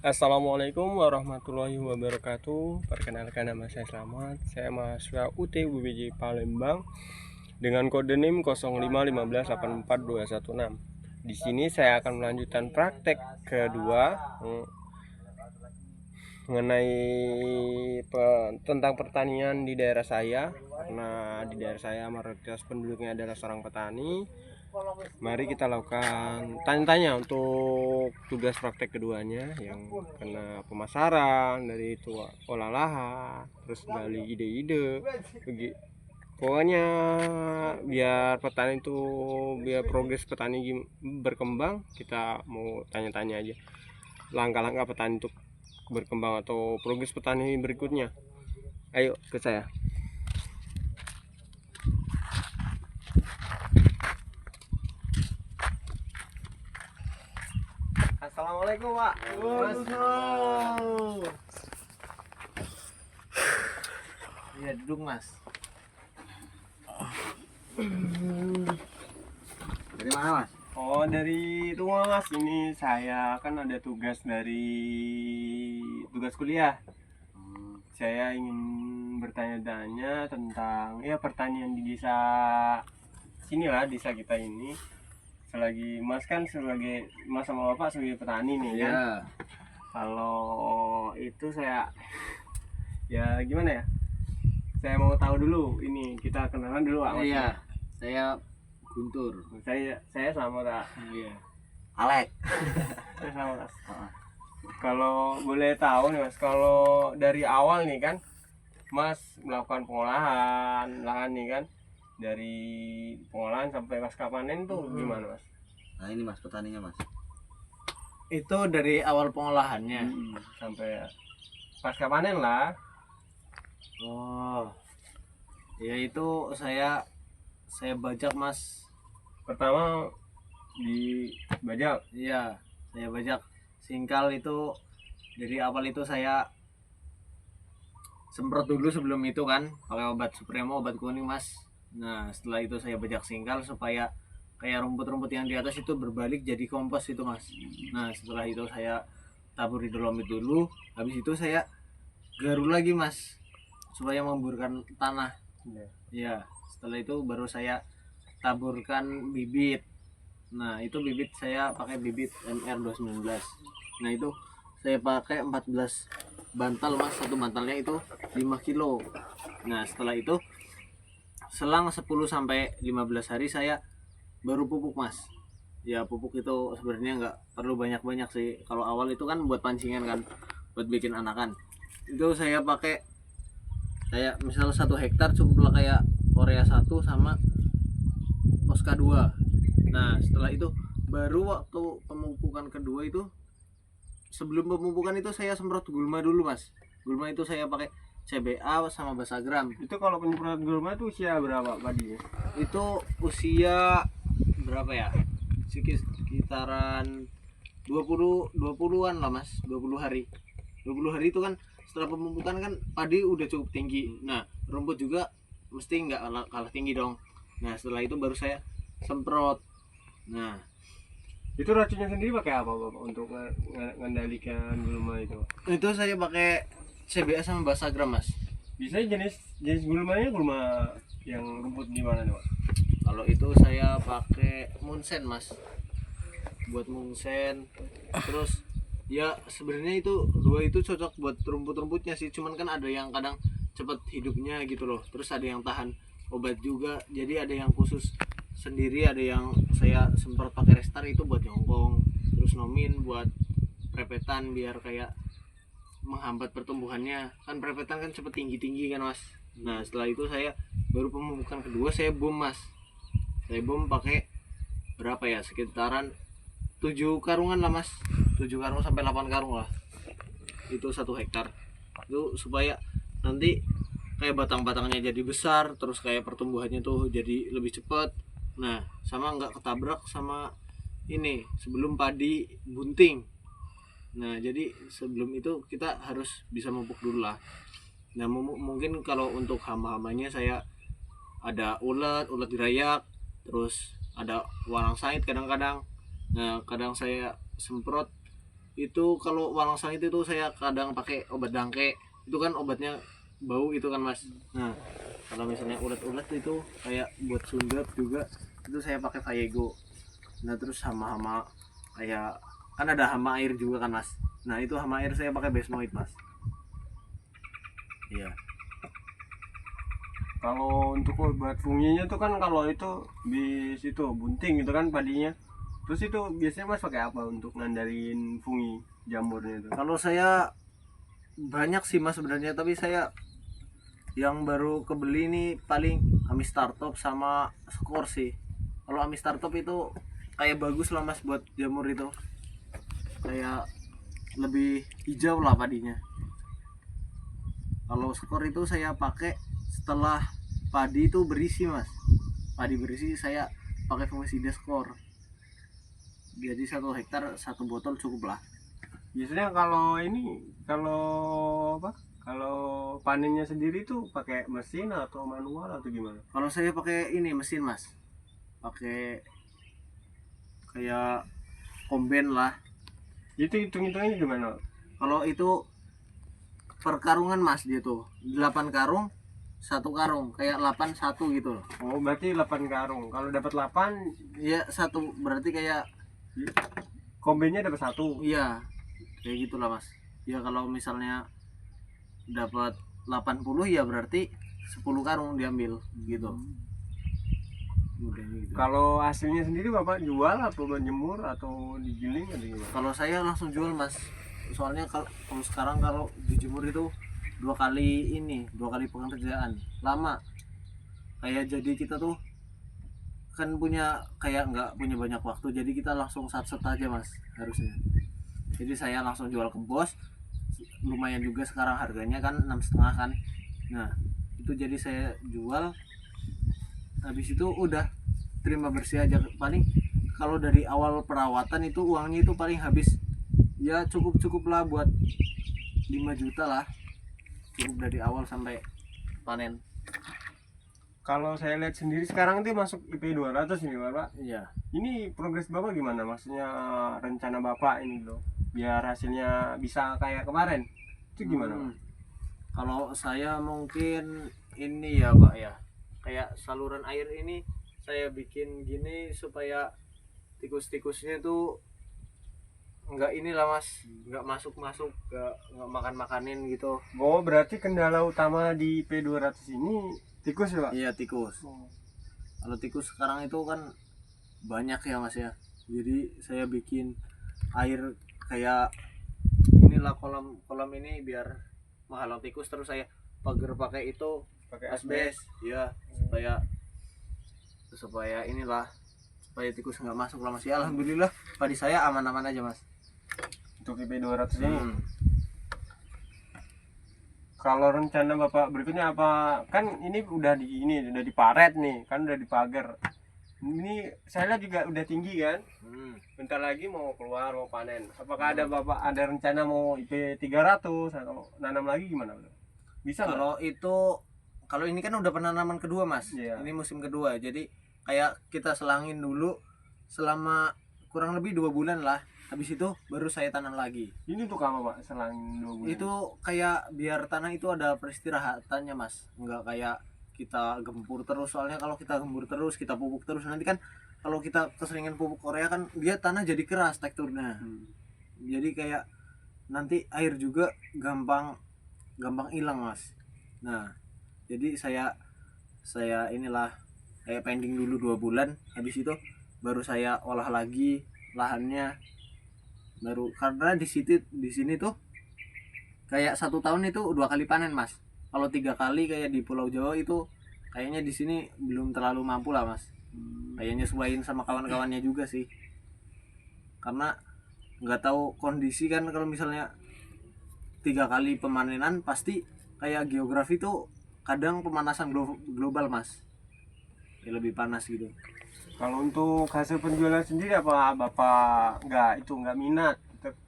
Assalamualaikum warahmatullahi wabarakatuh. Perkenalkan, nama saya Slamet. Saya mahasiswa UT UBJ Palembang dengan kode NIM 051584216. Di sini saya akan melanjutkan praktek kedua mengenai tentang pertanian di daerah saya, karena di daerah saya mayoritas penduduknya adalah seorang petani. Mari kita lakukan tanya-tanya untuk tugas praktek keduanya, yang kena pemasaran, dari itu olah lahan, terus gali ide-ide. Pokoknya biar petani itu, biar progres petani berkembang, kita mau tanya-tanya aja langkah-langkah petani untuk berkembang atau progres petani berikutnya. Ayo ke saya. Assalamualaikum, Pak. Waalaikumsalam. Iya, duduk Mas. Dari mana Mas? Oh, dari rumah Mas. Ini saya kan ada tugas kuliah. Saya ingin bertanya-tanya tentang pertanian di desa sinilah, desa kita ini. Selagi Mas kan sebagai Mas sama Bapak sebagai petani nih kan. Iya. Kalau itu saya gimana ya? Saya mau tahu dulu, ini kita kenalan dulu, Mas. Iya. Saya Guntur. Saya sama Kak. Iya. Alek. Saya sama Mas. Kalau boleh tahu nih Mas, kalau dari awal nih kan Mas melakukan pengolahan lahan nih kan, dari pengolahan sampai pasca panen tuh gimana Mas? Nah ini Mas petaninya Mas. Itu dari awal pengolahannya. Sampai pasca panen lah. Oh. Ya itu saya bajak Mas. Pertama di bajak. Iya, saya bajak. Singkal itu dari awal itu saya semprot dulu sebelum itu kan, pakai obat Supremo, obat kuning Mas. Nah, setelah itu saya bajak singkal supaya kayak rumput-rumput yang di atas itu berbalik jadi kompos itu Mas. Nah, setelah itu saya taburi dolomit dulu, habis itu saya garuk lagi Mas supaya memburkan tanah. Ya, setelah itu baru saya taburkan bibit. Nah, itu bibit saya pakai bibit MR219. Nah, itu saya pakai 14 bantal Mas, satu bantalnya itu 5 kilo. Nah, setelah itu selang 10 sampai 15 hari saya baru pupuk Mas. Ya, pupuk itu sebenarnya nggak perlu banyak-banyak sih. Kalau awal itu kan buat pancingan kan, buat bikin anakan. Itu saya pakai kayak misal 1 hektar cukup lah kayak Korea 1 sama Oscar 2. Nah, setelah itu baru waktu pemupukan kedua itu, sebelum pemupukan itu saya semprot gulma dulu Mas. Gulma itu saya pakai CBA sama Basagram. Itu kalau penyemprotan gulma itu usia berapa padinya? Itu usia berapa ya? Sekitaran 20-an lah Mas, 20 hari. 20 hari itu kan setelah pemupukan kan padi udah cukup tinggi. Nah, rumput juga mesti nggak kalah tinggi dong. Nah, setelah itu baru saya semprot. Nah, Itu racunnya sendiri pakai apa Bapak untuk mengendalikan gulma itu? itu saya pakai CBA sama Basagram Mas. Biasanya jenis gulmanya gulma yang rumput gimana nih Pak? Kalau itu saya pakai Munsen Mas, buat Munsen. Terus ya sebenarnya itu dua itu cocok buat rumput-rumputnya sih, cuman kan ada yang kadang cepat hidupnya gitu loh. Terus ada yang tahan obat juga, jadi ada yang khusus sendiri, ada yang saya semprot pakai Restar itu buat nyongkong. Terus Nomin buat prepetan biar kayak menghambat pertumbuhannya, kan prepetan kan cepet tinggi kan Mas. Nah, setelah itu saya baru pemupukan kedua saya bom Mas. Saya bom pakai berapa ya, sekitaran 7 karungan lah Mas, 7 karung sampai 8 karung lah, itu 1 hektar. Itu supaya nanti kayak batang-batangnya jadi besar, terus kayak pertumbuhannya tuh jadi lebih cepat. Nah, sama nggak ketabrak sama ini sebelum padi bunting. Nah, jadi sebelum itu kita harus bisa mupuk dulu lah. Nah, mungkin kalau untuk hama-hamanya saya ada ulet dirayak, terus ada walang sait kadang-kadang. Nah, kadang saya semprot Itu kalau walang sangit itu saya kadang pakai obat dangke. Itu kan obatnya bau itu kan mas. Nah kalau misalnya ulat-ulat itu kayak buat sundap juga itu saya pakai Vayego. Nah terus hama-hama kayak kan ada hama air juga kan mas. Nah itu hama air saya pakai Besmoid mas. Iya. Kalau untuk obat funginya tuh kan kalau itu di situ bunting gitu kan padinya. Terus itu biasanya mas pakai apa untuk ngandarin fungi jamurnya itu? Kalau saya banyak sih mas sebenarnya, tapi saya yang baru kebeli nih paling Amistartop sama Skor sih. Kalau Amistartop itu kayak bagus lah mas buat jamur itu, kayak lebih hijau lah padinya. Kalau Skor itu saya pakai setelah padi itu berisi mas, padi berisi saya pakai fungisida Skor. Jadi 1 hektar 1 botol cukup lah. Biasanya kalau ini kalau apa? Kalau panennya sendiri tuh pakai mesin atau manual atau gimana? Kalau saya pakai ini mesin mas, pakai kayak komben lah. Itu hitung-hitungannya gimana? Kalau itu per karungan mas, dia tuh 8 karung 1 karung kayak 8 1 gitu loh. Oh, berarti 8 karung. Kalau dapat 8, Iya 1 berarti kayak kombennya dapat 1. iya kayak gitulah mas. Ya kalau misalnya dapat 80 ya berarti 10 karung diambil gitu. Mudahnya gitu. Kalau hasilnya sendiri Bapak jual atau menjemur atau digiling atau gimana? Kalau saya langsung jual mas, soalnya kalau sekarang kalau dijemur itu 2 kali ini, 2 kali pengerjaan lama. Kayak jadi kita tuh kan punya kayak nggak punya banyak waktu, jadi kita langsung sat-set aja mas harusnya. Jadi saya langsung jual ke bos, lumayan juga sekarang harganya kan 6,5 kan. Nah itu jadi saya jual, habis itu udah terima bersih aja. Paling kalau dari awal perawatan itu uangnya itu paling habis ya cukup lah buat 5 juta lah, cukup dari awal sampai panen. Kalau saya lihat sendiri sekarang itu masuk IP 200 ini Bapak. Iya. Ini progres Bapak gimana? Maksudnya rencana Bapak ini loh, biar hasilnya bisa kayak kemarin. Itu gimana? Pak? Kalau saya mungkin ini ya pak ya, kayak saluran air ini saya bikin gini supaya tikus-tikusnya itu nggak inilah mas, nggak masuk nggak makan-makanin gitu. Oh, berarti kendala utama di IP 200 ini tikus ya Pak? Iya tikus. Kalau tikus sekarang itu kan banyak ya mas ya, jadi saya bikin air kayak inilah kolam ini biar menghalang tikus, terus saya pagar pakai itu Pakai asbes ya, supaya inilah supaya tikus nggak masuk lah mas ya. Alhamdulillah padi saya aman-aman aja mas. untuk IP 200 ini. Kalau rencana Bapak berikutnya apa? Kan ini udah udah diparet nih, kan udah dipagar. Ini saya lihat juga udah tinggi kan? Bentar lagi mau keluar, mau panen. Apakah ada Bapak ada rencana mau IP 300 atau nanam lagi gimana? Bisa nggak? Kalau ini kan udah penanaman kedua mas. Iya. Ini musim kedua, jadi kayak kita selangin dulu selama kurang lebih 2 bulan lah, habis itu baru saya tanam lagi. Ini untuk apa Pak? Selang 2 bulan. Itu kayak biar tanah itu ada peristirahatannya mas, nggak kayak kita gempur terus. Soalnya kalau kita gempur terus, kita pupuk terus, nanti kan kalau kita keseringan pupuk Korea kan dia tanah jadi keras teksturnya. Jadi kayak nanti air juga gampang hilang mas. Nah jadi saya inilah kayak pending dulu 2 bulan, habis itu baru saya olah lagi lahannya. Baru karena di sini tuh kayak 1 tahun itu 2 kali panen mas. Kalau 3 kali kayak di Pulau Jawa itu kayaknya di sini belum terlalu mampu lah mas. Kayaknya nyesuaiin sama kawan-kawannya juga sih, karena nggak tahu kondisi kan. Kalau misalnya 3 kali pemanenan pasti kayak geografi tuh kadang pemanasan global mas, ya lebih panas gitu. Kalau untuk hasil penjualan sendiri apa Bapak nggak minat?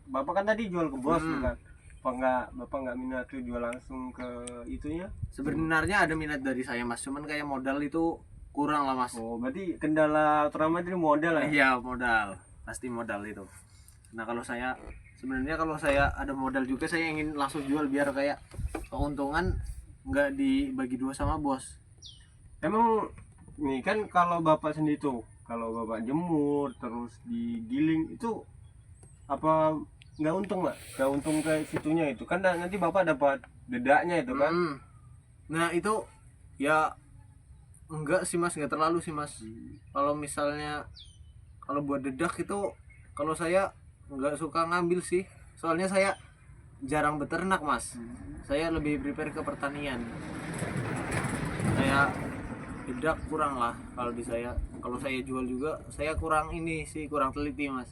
Bapak kan tadi jual ke bos kan? Bapak nggak minat tuh jual langsung ke itunya? Sebenarnya ada minat dari saya mas, cuman kayak modal itu kurang lah mas. Oh, berarti kendala utama itu modal ya? Iya modal, pasti modal itu. Nah kalau saya sebenarnya kalau saya ada modal juga saya ingin langsung jual biar kayak keuntungan nggak dibagi dua sama bos. Emang nih kan kalau bapak sendiri tuh, kalau bapak jemur terus digiling itu apa nggak untung mbak? Nggak untung ke situnya itu kan nanti bapak dapat dedaknya itu kan? Mm. Nah itu ya enggak sih mas, nggak terlalu sih mas. Kalau misalnya kalau buat dedak itu kalau saya nggak suka ngambil sih, soalnya saya jarang beternak mas. Saya lebih prepare ke pertanian. Saya dedak kurang lah kalau di saya. Kalau saya jual juga saya kurang ini sih, kurang teliti mas.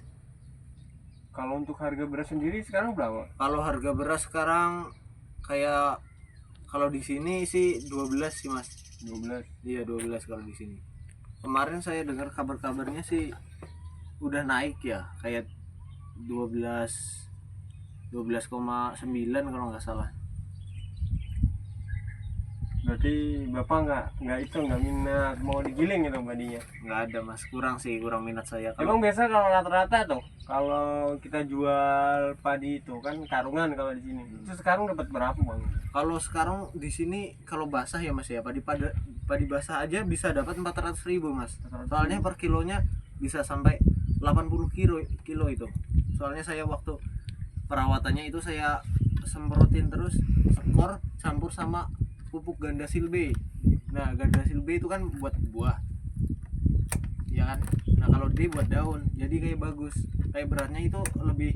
Kalau untuk harga beras sendiri sekarang berapa? Kalau harga beras sekarang kayak kalau di sini sih 12 sih mas. 12. Iya 12 kalau di sini. Kemarin saya dengar kabar-kabarnya sih udah naik ya, kayak 12,9 kalau nggak salah. Berarti bapak nggak minat mau digiling itu padinya? Nggak ada mas, kurang sih, kurang minat saya. Emang biasa kalau rata-rata tuh kalau kita jual padi itu kan karungan kalau di sini. Itu sekarang dapat berapa bang? Kalau sekarang di sini kalau basah ya mas ya, padi basah aja bisa dapat 400.000 mas. Soalnya per kilonya bisa sampai 80 kilo itu. Soalnya saya waktu perawatannya itu saya semprotin terus skor campur sama pupuk ganda silbe. Nah ganda silbe itu kan buat buah, ya kan. Nah kalau D buat daun, jadi kayak bagus, kayak beratnya itu lebih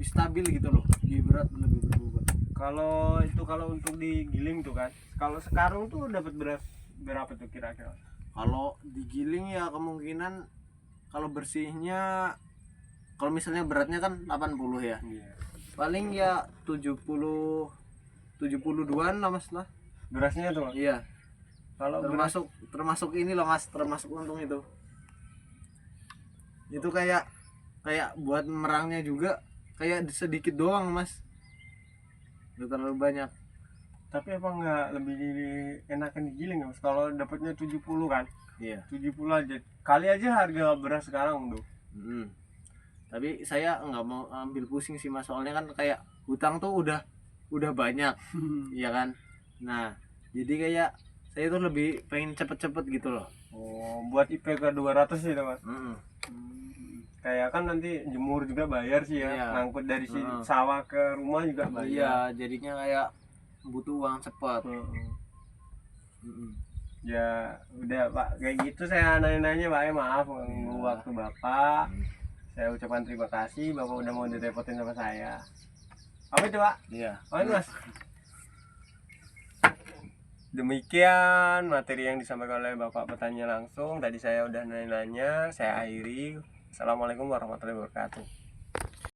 stabil gitu loh, lebih berat, lebih berbobot. Kalau untuk digiling tuh kan, kalau sekarang tuh dapat beras berapa tuh kira-kira? Kalau digiling ya kemungkinan kalau bersihnya, kalau misalnya beratnya kan 80 ya, Iya. paling ya 72-an lah mas lah. Berasnya tuh Mas? Iya, Kalau beras termasuk ini loh mas, termasuk untung itu. Itu kayak buat merangnya juga kayak sedikit doang mas, nggak terlalu banyak. tapi apa nggak lebih enakan digiling ya Mas? Kalau dapatnya 70 kan? Iya. 70 aja. Kali aja harga beras sekarang tuh. Tapi saya nggak mau ambil pusing sih mas, soalnya kan kayak hutang tuh udah banyak, ya kan. Nah jadi kayak saya tuh lebih pengen cepet-cepet gitu loh. Oh, buat IPK 200 itu Mas. Kayak kan nanti jemur juga bayar sih ya. Iya. Ngangkut dari sawah ke rumah juga Iya, bayar. jadinya kayak butuh uang cepat. Ya udah Pak, kayak gitu saya nanya-nanya Pak ya, maaf mengganggu waktu Bapak. Saya ucapkan terima kasih Bapak udah mau direpotin sama saya. Apa itu Pak? Iya. Oh ini Mas. Demikian materi yang disampaikan oleh Bapak petani langsung. Tadi saya udah nanya-nanya, saya akhiri. Assalamualaikum warahmatullahi wabarakatuh.